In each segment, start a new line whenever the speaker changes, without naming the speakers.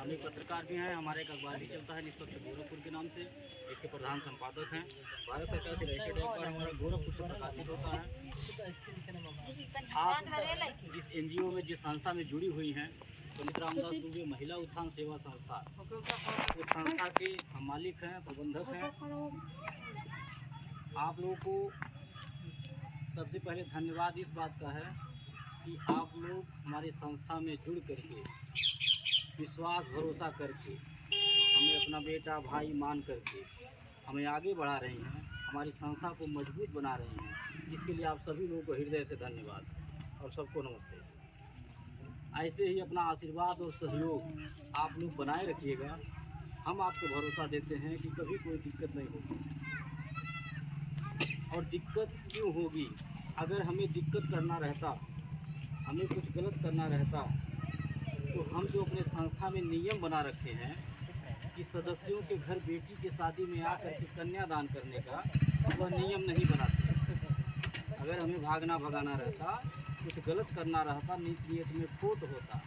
हम एक पत्रकार भी हैं, हमारा एक अखबार भी चलता है निष्पक्ष गोरखपुर के नाम से, इसके प्रधान संपादक हैं। भारत सरकार से रजिस्टर्ड अखबार हमारा गोरखपुर से प्रकाशित होता है। आप जिस NGO में, जिस संस्था में जुड़ी हुई हैं, पंडित रामदास दुबे महिला उत्थान सेवा संस्था, उस संस्था के हम मालिक हैं, प्रबंधक हैं। आप लोगों को सबसे पहले धन्यवाद इस बात का है कि आप लोग हमारी संस्था में जुड़ करके, विश्वास भरोसा करके, हमें अपना बेटा भाई मान करके हमें आगे बढ़ा रहे हैं, हमारी संस्था को मजबूत बना रहे हैं। इसके लिए आप सभी लोगों को हृदय से धन्यवाद और सबको नमस्ते। ऐसे ही अपना आशीर्वाद और सहयोग आप लोग बनाए रखिएगा। हम आपको भरोसा देते हैं कि कभी कोई दिक्कत नहीं होगी। और दिक्कत क्यों होगी? अगर हमें दिक्कत करना रहता, हमें कुछ गलत करना रहता, तो हम जो अपने संस्था में नियम बना रखे हैं कि सदस्यों के घर बेटी के शादी में आकर के कन्यादान करने का, वह नियम नहीं बनाते। अगर हमें भागना भगाना रहता, कुछ गलत करना रहता, नीति नियत में खोट होता,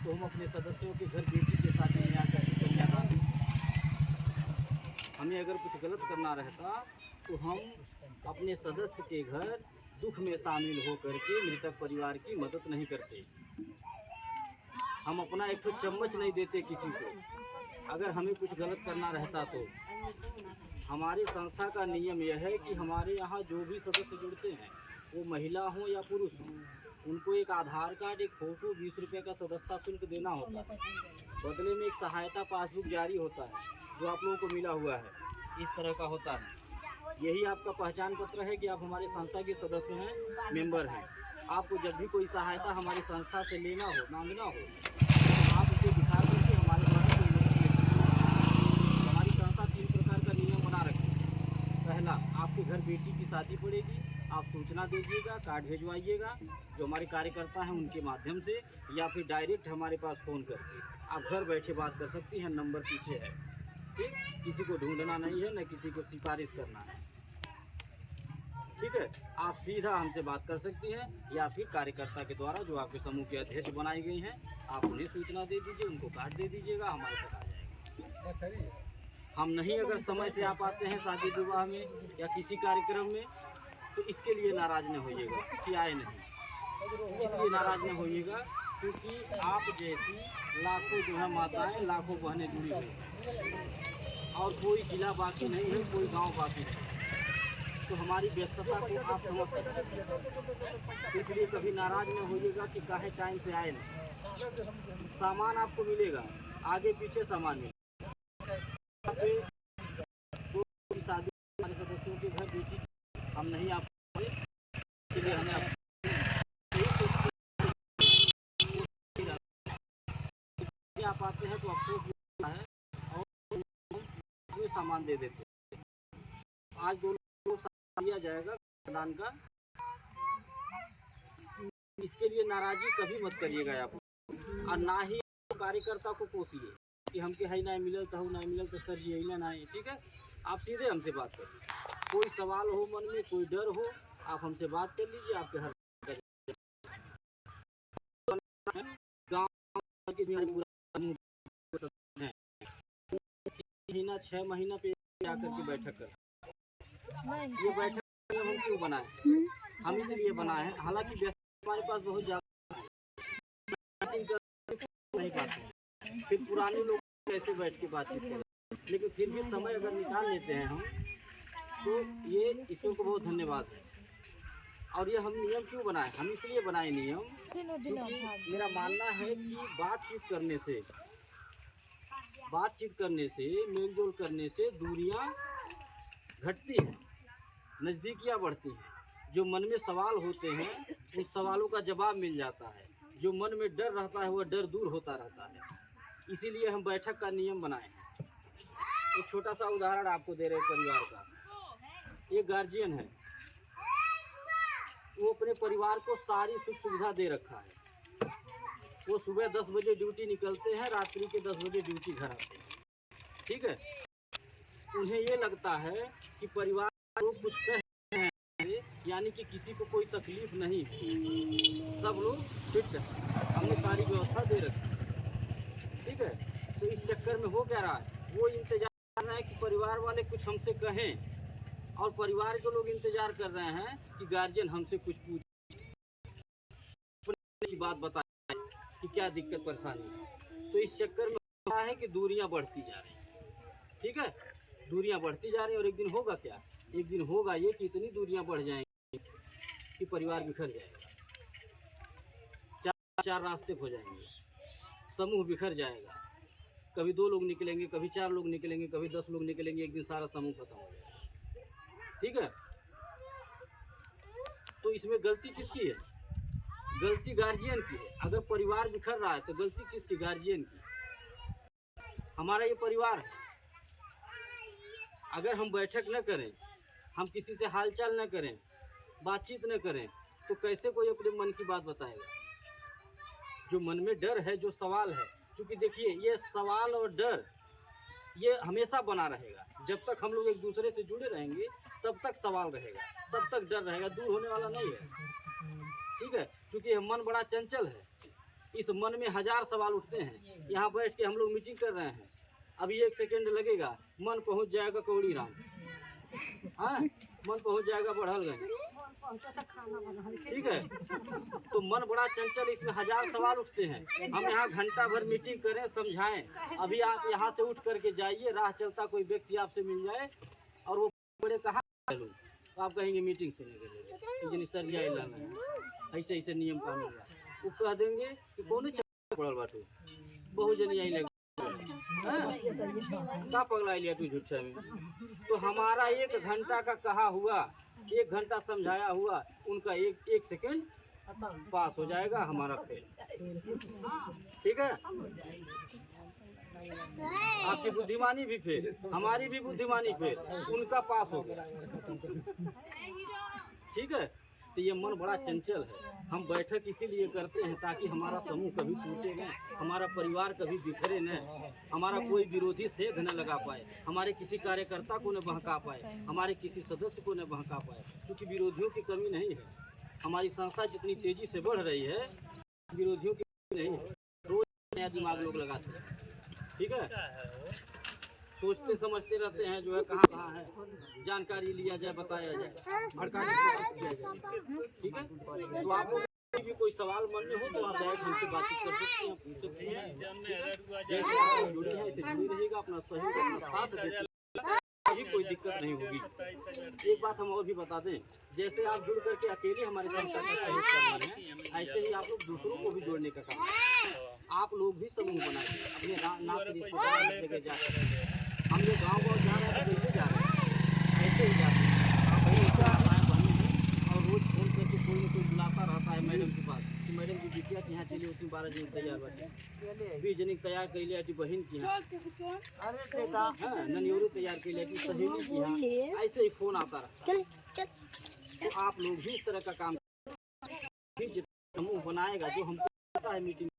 तो हम अपने सदस्यों के घर बेटी के शादी में आकर के कन्यादान। हमें अगर कुछ गलत करना रहता तो हम अपने सदस्य के घर दुख में शामिल होकर के मृतक परिवार की मदद नहीं करते। हम अपना एक तो चम्मच नहीं देते किसी को। अगर हमें कुछ गलत करना रहता तो हमारी संस्था का नियम यह है कि हमारे यहाँ जो भी सदस्य जुड़ते हैं, वो महिला हो या पुरुष हो, उनको एक आधार कार्ड, एक फ़ोटो, 20 रुपये का सदस्यता शुल्क देना होता है। बदले में एक सहायता पासबुक जारी होता है, जो आप लोगों को मिला हुआ है, इस तरह का होता है। यही आपका पहचान पत्र है कि आप हमारे संस्था के सदस्य हैं, मेंबर हैं। आपको जब भी कोई सहायता हमारी संस्था से लेना हो, मांगना हो, आप इसे दिखा करके हमारे द्वारा कोई मदद ले सकते हैं। हमारी संस्था 3 प्रकार का नियम बना रखी है। पहला, आपके घर बेटी की शादी पड़ेगी, आप सूचना दीजिएगा, कार्ड भेजवाइएगा, जो हमारे कार्यकर्ता हैं उनके माध्यम से, या फिर डायरेक्ट हमारे पास फ़ोन करके आप घर बैठे बात कर सकती हैं। नंबर पीछे है, ठीक? किसी को ढूंढना नहीं है, न किसी को सिफारिश करना है, ठीक है? आप सीधा हमसे बात कर सकती हैं, या फिर कार्यकर्ता के द्वारा जो आपके समूह के अध्यक्ष बनाई गई हैं, आप उन्हें सूचना दे दीजिए, उनको कार्ड दे दीजिएगा, हमारे पास आ जाएगा। हम नहीं अगर समय से आ पाते हैं शादी विवाह में या किसी कार्यक्रम में, तो इसके लिए नाराज़ न होइएगा कि आए नहीं। इसलिए नाराज़ न होइएगा क्योंकि आप जैसी लाखों जो है माताएँ, लाखों बहनें जुड़ी हुई हैं, और कोई जिला बाकी नहीं है, कोई गाँव बाकी नहीं। तो हमारी व्यस्तता को आप समझ सकते हैं। इसलिए कभी नाराज़ न होइएगा कि काहे टाइम से आए नहीं। सामान आपको मिलेगा, आगे पीछे सामान मिलेगा। कोई शादी हमारे सदस्यों के घर बेटी हम नहीं आ पाए, इसलिए हमें आप आते हैं तो अफसोस होता है और कोई सामान दे देते हैं। आज 2 दिया जाएगा दान का। इसके लिए नाराज़गी कभी मत करिएगा आप, और ना ही कार्यकर्ता को कोसिए कि हमके है ना मिलल तो ना मिलल तो सर जी ना है, ठीक है? आप सीधे हमसे बात करिए। कोई सवाल हो मन में, कोई डर हो, आप हमसे बात कर लीजिए। आपके हर गाँव के भी पूरा महीना 6 महीना पे आकर के बैठक कर। ये बैठक हम क्यों बनाए? हम इसलिए बनाए हैं, हालांकि हमारे पास बहुत ज़्यादा नहीं पाते, फिर पुराने लोग कैसे बैठ के बातचीत करें, लेकिन फिर भी समय अगर निकाल लेते हैं हम, तो ये ईश्वर को बहुत धन्यवाद है। और ये हम नियम क्यों बनाए? हम इसलिए बनाए नियम क्योंकि मेरा मानना है कि बातचीत करने से, मेलजोल करने से दूरियां घटती हैं, नज़दीकियां बढ़ती हैं। जो मन में सवाल होते हैं, उन सवालों का जवाब मिल जाता है। जो मन में डर रहता है, वह डर दूर होता रहता है। इसीलिए हम बैठक का नियम बनाए हैं। एक छोटा सा उदाहरण आपको दे रहे हैं परिवार का। एक गार्जियन है, वो अपने परिवार को सारी सुख सुविधा दे रखा है। वो सुबह 10 बजे ड्यूटी निकलते हैं, रात्रि के 10 बजे ड्यूटी घर आते हैं, ठीक है? उन्हें ये लगता है कि परिवार लोग कुछ कह रहे हैं, यानी कि किसी को कोई तकलीफ नहीं है, सब लोग फिट है, हमने सारी व्यवस्था दे रखी है, ठीक है? तो इस चक्कर में हो क्या रहा है, वो इंतजार कर रहे हैं कि परिवार वाले कुछ हमसे कहें, और परिवार के लोग इंतजार कर रहे हैं कि गार्जियन हमसे कुछ पूछ की बात बताए कि क्या दिक्कत परेशानी है। तो इस चक्कर में क्या है कि दूरियां बढ़ती जा रही हैं। ठीक है, दूरियां बढ़ती जा रही हैं और एक दिन होगा क्या, एक दिन होगा ये कि इतनी दूरियां बढ़ जाएंगी कि परिवार बिखर जाएगा, चार रास्ते हो जाएंगे, समूह बिखर जाएगा। कभी 2 लोग निकलेंगे, कभी 4 लोग निकलेंगे, कभी 10 लोग निकलेंगे, एक दिन सारा समूह खत्म हो जाएगा। ठीक है, तो इसमें गलती किसकी है, गलती गार्जियन की है। अगर परिवार बिखर रहा है तो गलती किसकी, गार्जियन की। हमारा ये परिवार है, अगर हम बैठक न करें, हम किसी से हालचाल न करें, बातचीत न करें, तो कैसे कोई अपने मन की बात बताएगा। जो मन में डर है, जो सवाल है, क्योंकि देखिए ये सवाल और डर ये हमेशा बना रहेगा। जब तक हम लोग एक दूसरे से जुड़े रहेंगे तब तक सवाल रहेगा, तब तक डर रहेगा, दूर होने वाला नहीं है। ठीक है, क्योंकि यह मन बड़ा चंचल है, इस मन में 1000 सवाल उठते हैं। यहाँ बैठ के हम लोग मीटिंग कर रहे हैं, अभी 1 सेकेंड लगेगा मन पहुँच जाएगा कौड़ी राम, हाँ मन पहुँच जाएगा बढ़लगंज। ठीक है, तो मन बड़ा चंचल, इसमें 1000 सवाल उठते हैं। हम यहाँ घंटा भर मीटिंग करें, समझाएं, अभी आप यहाँ से उठ करके जाइए, राह चलता कोई व्यक्ति आपसे मिल जाए और वो बड़े कहाँ चलूँ, तो आप कहेंगे मीटिंग सुनने के लिए, सर जी ऐसे ऐसे नियम कानून बा, वो कह देंगे कि कौन पड़ल बाटू, बहुत जनी आई लगे का पगला लिया तू झूठा में। तो हमारा 1 घंटा का कहा हुआ, 1 घंटा समझाया हुआ, उनका 1 सेकेंड पास हो जाएगा, हमारा फेल। ठीक है, आपकी बुद्धिमानी भी फेल, हमारी भी बुद्धिमानी फेल, उनका पास हो गया। ठीक है, तो ये मन बड़ा चंचल है। हम बैठक इसीलिए करते हैं ताकि हमारा समूह कभी टूटे न, हमारा परिवार कभी बिखरे न, हमारा कोई विरोधी सेध न लगा पाए, हमारे किसी कार्यकर्ता को न बहका पाए, हमारे किसी सदस्य को न बहका पाए, क्योंकि विरोधियों की कमी नहीं है। हमारी संस्था जितनी तेजी से बढ़ रही है, विरोधियों की कमी नहीं है, रोज नया दिमाग लोग लगाते हैं। ठीक है, सोचते समझते रहते हैं, जो है कहाँ कहाँ है, जानकारी लिया जाए, बताया जाए, भड़काने की कोशिश किया जाए। ठीक है, तो आप लोग भी कोई सवाल मन में हो तो आप डायरेक्ट हमसे बातचीत कर सकते हैं, पूछ सकते हैं। जैसे आप जुड़ी हैं ऐसे जुड़ी रहिएगा, अपना सहयोग, अपना साथ देते कभी कोई दिक्कत नहीं होगी। एक बात हम और भी बता दें, जैसे आप जुड़ करके अकेले हमारे संस्था का सहयोग कर रहे हैं, ऐसे ही आप लोग दूसरों को भी जोड़ने का काम, आप लोग भी समूह बनाइए, अपने नाते रिश्तेदार जगह जाकर। हम लोग गाँव जा रहे हैं, कैसे जा रहे हैं, ऐसे ही जाते हैं। आप हमेशा हमारे बहने हैं और रोज़ फोन करके कोई न कोई बुलाता रहता है मैडम के पास कि मैडम जी बिटिया के यहाँ चलिए, उसमें 12 जन तैयार बैठे, 20 जन तैयार कर लिया थी बहन की यहाँ, हाँ ननियोरी तैयार कर लिया थी सहेली की यहाँ, ऐसे ही फोन आता रहता है। तो आप लोग भी इस तरह का काम समूह बनाएगा, जो हमको पता है मीटिंग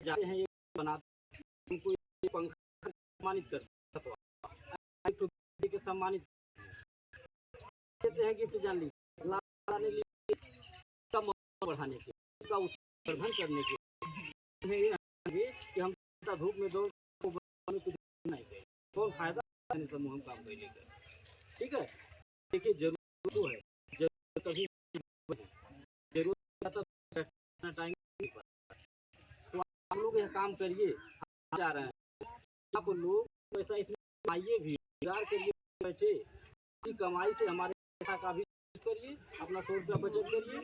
जाते हैं, ये बनाते उनको पंखा सम्मानित करते हैं, सम्मानित देते हैं गिफ्ट, जान लीजिए कम बढ़ाने के, का उत्पादन करने के लिए कि हम धूप में दो कुछ नहीं करें, कौन फायदा समूह हम काम कर लेकर। ठीक है, देखिए जरूरत तो है, जरूरत कभी जरूरत टाइम, हम लोग यह काम करिए, जा रहे हैं आप लोग पैसा इसमें कमाइए भी, रोजगार करिए, बैठे कमाई से हमारे पैसा का भी करिए, अपना 100 रुपया बचत करिए।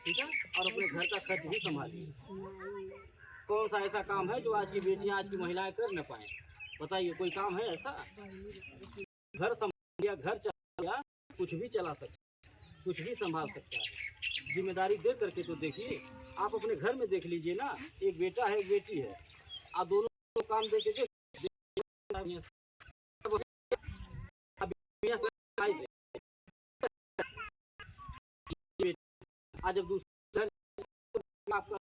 ठीक है, और अपने घर का खर्च भी संभालिए। कौन सा ऐसा काम है जो आज की बेटियां, आज की महिलाएं कर न पाए, बताइए, कोई काम है ऐसा? घर संभाल गया, घर चला गया, कुछ भी चला सकता, कुछ भी संभाल सकता है, जिम्मेदारी दे करके। तो देखिए, आप अपने घर में देख लीजिए ना, एक बेटा है एक बेटी है, आप दोनों काम दे के आज जब दूसरा आपका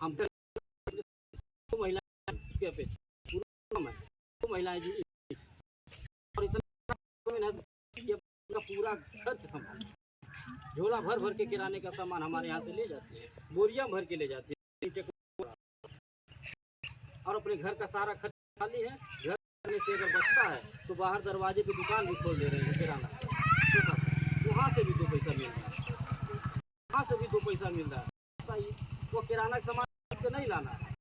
हम महिला की अपेक्षा महिलाएं जुड़ी और इतना मेहनत कि अपना पूरा खर्च संभाल, झोला भर भर के किराने का सामान हमारे यहाँ से ले जाते हैं, बोरियां भर के ले जाते हैं और अपने घर का सारा खर्च खाली है। घर में से अगर बचता है तो बाहर दरवाजे पे दुकान भी खोल दे रहे हैं किराना, तो वहाँ से भी 2 पैसा मिल रहा है, वहाँ से भी 2 पैसा मिल रहा है। वो किराना सामान को नहीं लाना है,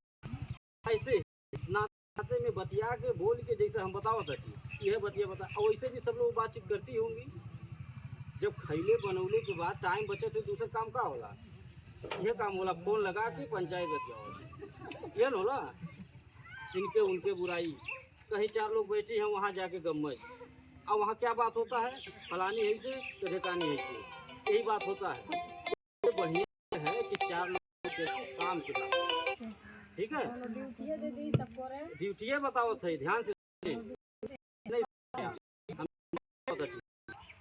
ऐसे नाते में बतिया के बोल के जैसे हम बताओ ताकि यह बतिया बता, और वैसे भी सब लोग बातचीत करती होंगी। जब खैले बनौले के बाद टाइम बचे तो दूसरा काम का होला, यह काम होला फोन लगा के पंचायत बतिया होला, यह होला इनके उनके बुराई। कहीं 4 लोग बैठे हैं वहाँ जाके गम्मज, और वहाँ क्या बात होता है, फलानी है से तो ढेकानी है से, यही बात होता है। तो बढ़िया है कि 4 लोग काम किया, ठीक है, ड्यूटियाँ बताओ थे ध्यान से नहीं,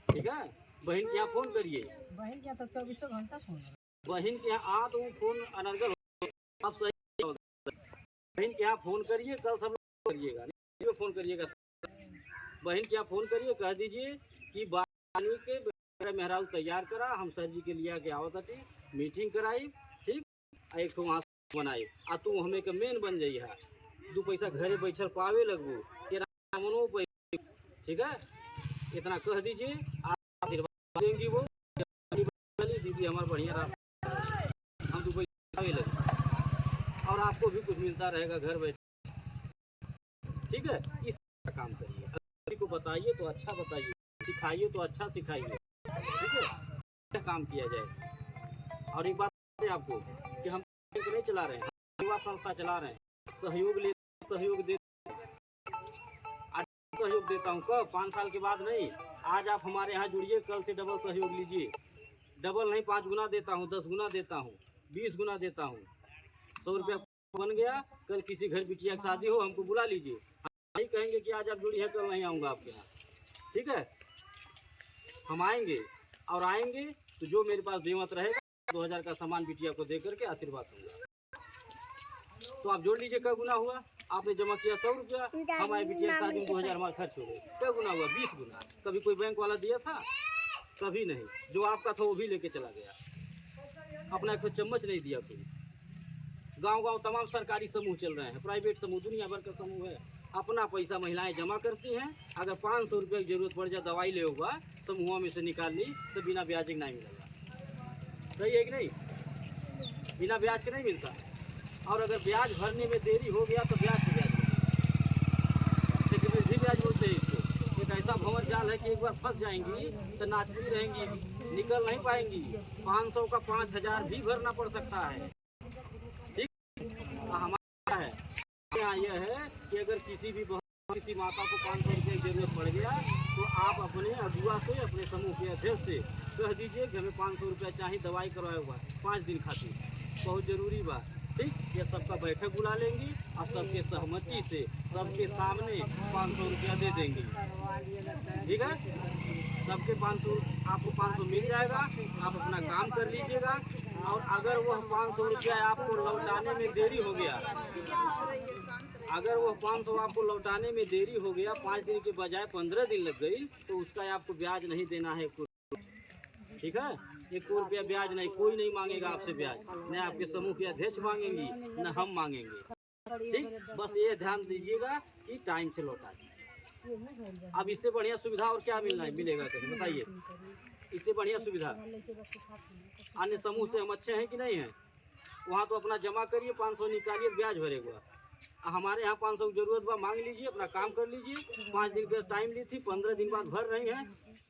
ठीक है। बहन के यहाँ फोन करिए,
बहन के यहाँ तो 24 घंटा फोन,
बहन के यहाँ आ तो फोन अनर्गल आप सही। बहन के यहाँ फोन करिए, कल सब लोग करिएगा, नहीं फोन करिएगा, बहन के यहाँ फोन करिए, कह दीजिए कि बानी के मेहरारू तैयार करा, हम सर जी के लिए के आवत थी, मीटिंग कराई, ठीक, एक तो वहाँ बनाई, आ तू हमें के मेन बन जाइए, 2 पैसा घरे बैठल पावे लगबू, ठीक है। इतना कह दीजिए, आशीर्वाद देंगी वो दीदी हमारा बढ़िया रहा, हम 2 पैसा पावे लगे और आपको भी कुछ मिलता रहेगा घर बैठे, ठीक है। इस तरह काम करिए, किसी को बताइए तो अच्छा बताइए, सिखाइए तो अच्छा सिखाइए, ठीक है, काम किया जाए। और एक बात है आपको कि हम नहीं चला रहे हैं, युवा संस्था चला रहे हैं, सहयोग ले, सहयोग दे, आज सहयोग देता हूँ, कब 5 साल के बाद नहीं, आज आप हमारे यहाँ जुड़िए, कल से डबल सहयोग लीजिए, डबल नहीं 5 गुना देता हूँ, 10 गुना देता हूँ, 20 गुना देता हूँ। 100 रुपया बन गया, कल किसी घर बिटिया की शादी हो हमको बुला लीजिए, हम नहीं कहेंगे कि आज आप जुड़ी है कल नहीं आऊँगा आपके यहाँ, ठीक है। हम आएंगे और आएंगे तो जो मेरे पास बेमत रहेगा 2000 का सामान बिटिया को दे करके आशीर्वाद दूंगा। तो आप जोड़ लीजिए, कब गुना हुआ, आपने जमा किया 100 रुपया, हमारे बिटिया की शादी में 2000 हमारा खर्च हो गए, क्या गुना हुआ, 20 गुना। कभी कोई बैंक वाला दिया था, कभी नहीं, जो आपका था वो भी लेके चला गया, अपना एक चम्मच नहीं दिया कोई। गांव-गांव तमाम सरकारी समूह चल रहे हैं, प्राइवेट समूह, दुनिया भर का समूह है, अपना पैसा महिलाएं जमा करती हैं, अगर 500 रुपये की जरूरत पड़ जाए, दवाई ले होगा समूहों में से निकाल ली तो बिना ब्याज के नहीं मिलेगा, सही है कि नहीं, बिना ब्याज के नहीं मिलता। और अगर ब्याज भरने में देरी हो गया तो ब्याज चक्रवृद्धि ब्याज बोलते हैं इसको। एक ऐसा भंवर जाल है कि एक बार फंस जाएंगी तो नाचती रहेंगी, निकल नहीं पाएंगी, 500 का 5000 भी भरना पड़ सकता है, ठीक। हमारा है यहाँ यह है कि अगर किसी भी किसी माता को 500 रुपये की जरूरत पड़ गया तो आप अपने अगुआ से, अपने समूह के अध्यक्ष से कह दीजिए कि हमें 500 रुपया चाहिए, दवाई करवाए हुआ 5 दिन खातिर, बहुत ज़रूरी बात, ठीक। ये सबका बैठक बुला लेंगी और सबके सहमति से सबके सामने 500 रुपया दे देंगे, ठीक है। सबके 500, आपको 500 मिल जाएगा, आप अपना काम कर लीजिएगा। और अगर वह 500 रुपया आपको लौटाने में देरी हो गया, अगर वह 500 आपको लौटाने में देरी हो गया, 5 दिन के बजाय 15 दिन लग गई, तो उसका आपको ब्याज नहीं देना है, ठीक है। 1 रुपया ब्याज नहीं, कोई नहीं मांगेगा आपसे ब्याज, न आपके समूह के अध्यक्ष मांगेंगी न हम मांगेंगे, ठीक। बस ये ध्यान दीजिएगा कि टाइम से लौटाइए। अब इससे बढ़िया सुविधा और क्या मिलेगा कहीं बताइए, इससे बढ़िया सुविधा अन्य समूह से हम अच्छे हैं कि नहीं हैं। वहाँ तो अपना जमा करिए, 500 निकालिए, ब्याज भरेगा। हमारे यहाँ 500 की जरूरत बा, मांग लीजिए, अपना काम कर लीजिए, 5 दिन का टाइम ली थी, 15 दिन बाद भर रही हैं,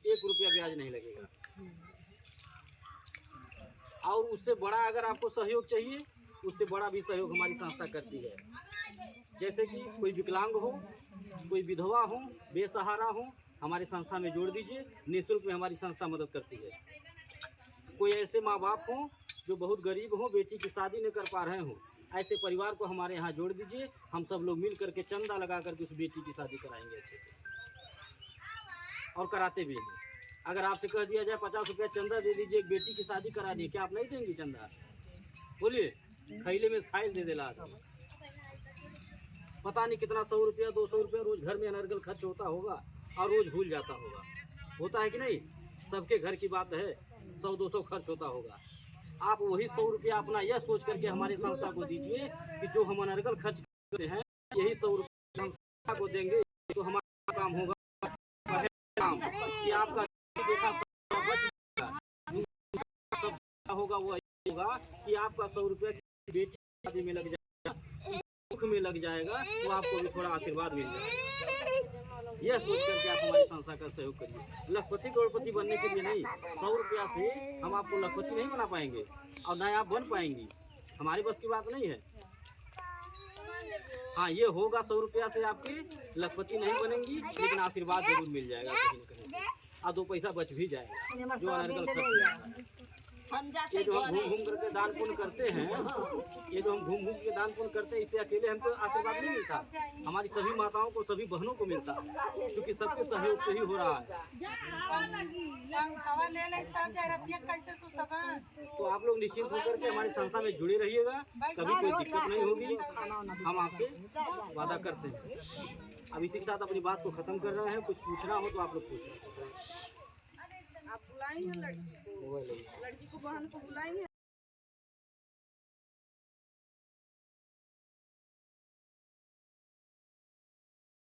1 रुपया ब्याज नहीं लगेगा। और उससे बड़ा अगर आपको सहयोग चाहिए, उससे बड़ा भी सहयोग हमारी संस्था करती है। जैसे कि कोई विकलांग हो, कोई विधवा हो, बेसहारा हो, हमारी संस्था में जोड़ दीजिए, निःशुल्क में हमारी संस्था मदद करती है। कोई ऐसे माँ बाप हों जो बहुत गरीब हों, बेटी की शादी नहीं कर पा रहे हों, ऐसे परिवार को हमारे यहाँ जोड़ दीजिए, हम सब लोग मिल करके चंदा लगा करके उस बेटी की शादी कराएंगे अच्छे से, और कराते भी हैं। अगर आपसे कह दिया जाए 50 रुपया चंदा दे दीजिए, एक बेटी की शादी करा दी, क्या आप नहीं देंगे चंदा? बोलिए, खैले में फाइल दे देला पता नहीं कितना 100 रुपया 200 रुपया रोज घर में अनर्गल खर्च होता होगा और रोज भूल जाता होगा। होता है कि नहीं? सबके घर की बात है, 100-200 खर्च होता होगा। आप वही 100 रुपया अपना यह सोच करके हमारी संस्था को दीजिए कि जो हम अनर्गल खर्च करते हैं यही 100 रुपया हम संस्था को देंगे तो हमारा काम होगा काम कि आपका बेटा बच होगा। वो होगा कि आपका 100 रुपया बेटी शादी में लग जाएगा, दुख में लग जाएगा, तो आपको भी थोड़ा आशीर्वाद मिल जाएगा। यह सोच करके आप हमारी संस्था का सहयोग करिए। लखपति करोड़पति बनने के लिए नहीं, 100 रुपया से हम आपको लखपति नहीं बना पाएंगे और ना आप बन पाएंगी, हमारी बस की बात नहीं है। हाँ, ये होगा 100 रुपया से आपकी लखपति नहीं बनेंगी, लेकिन आशीर्वाद जरूर मिल जाएगा कहीं न कहीं, और 2 पैसा बच भी जाएगा। जो अनर्गल खर्च ये जो हम घूम घूम करके दान पुण्य करते हैं, ये जो हम घूम घूम के दान पुण्य करते हैं, इससे अकेले हमको आशीर्वाद नहीं मिलता, हमारी सभी माताओं को सभी बहनों को मिलता है, क्योंकि सबके सहयोग से ही हो रहा है। तो आप लोग निश्चिंत होकर के हमारी संस्था में जुड़े रहिएगा, कभी कोई दिक्कत नहीं होगी, हम आपसे वादा करते हैं। अब इसी के साथ अपनी बात को खत्म कर रहे हैं। कुछ पूछना हो तो आप लोग पूछ सकते हैं।
आप बुलाएंगे लड़की को, लड़की को बहन को बुलाएंगे।